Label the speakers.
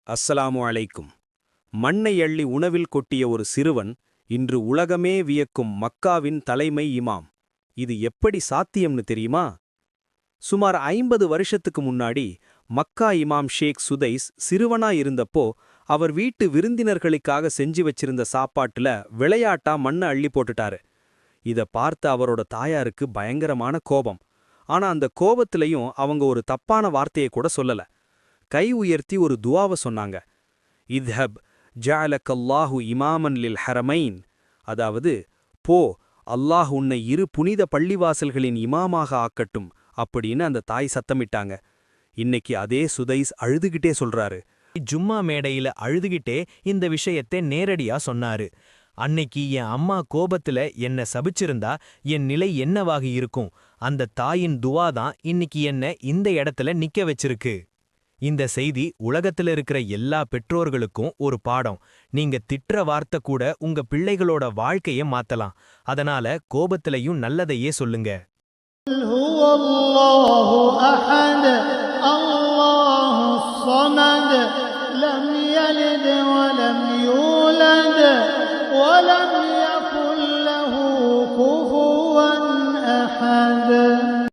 Speaker 1: அஸ்ஸலாமு அலைக்கும். மண்ணை அள்ளி உணவில் கொட்டிய ஒரு சிறுவன் இன்று உலகமே வியக்கும் மக்காவின் தலைமை இமாம். இது எப்படி சாத்தியம்னு தெரியுமா? சுமார் 50 வருஷத்துக்கு முன்னாடி மக்கா இமாம் ஷேக் சுதைஸ் சிறுவனா இருந்தப்போ அவர் வீட்டு விருந்தினர்களுக்காக செஞ்சு வச்சிருந்த சாப்பாட்டுல விளையாட்டா மண்ணை அள்ளி போட்டுட்டாரு. இத பார்த்த அவரோட தாயாருக்கு பயங்கரமான கோபம். ஆனா அந்த கோபத்திலையும் அவங்க ஒரு தப்பான வார்த்தையை கூட சொல்லல. கை உயர்த்தி ஒரு துவாவ சொன்னாங்க. இத்ஹப் ஜஅலக்கல்லாஹு இமாமன் லில் ஹரமைன். அதாவது, போ, அல்லாஹ் உன்னை இரு புனித பள்ளிவாசல்களின் இமாமாக ஆக்கட்டும் அப்படின்னு அந்த தாய் சத்தமிட்டாங்க. இன்னைக்கு அதே சுதைஸ் அழுதுகிட்டே சொல்றாரு.
Speaker 2: ஜும்மா மேடையில அழுதுகிட்டே இந்த விஷயத்தை நேரடியா சொன்னாரு. அன்னைக்கு என் அம்மா கோபத்துல என்ன சபிச்சிருந்தா என் நிலை என்னவாகி இருக்கும்? அந்த தாயின் துவா தான் இன்னைக்கு என்ன இந்த இடத்துல நிக்க வச்சிருக்கு. இந்த செய்தி உலகத்துல இருக்கிற எல்லா பெற்றோர்களுக்கும் ஒரு பாடம். நீங்க திட்டுற வார்த்தை கூட உங்க பிள்ளைகளோட வாழ்க்கைய மாத்தலாம். அதனால கோபத்திலையும் நல்லதையே சொல்லுங்க.
Speaker 3: هو الله أحد الله الصمد لم يلد ولم يولد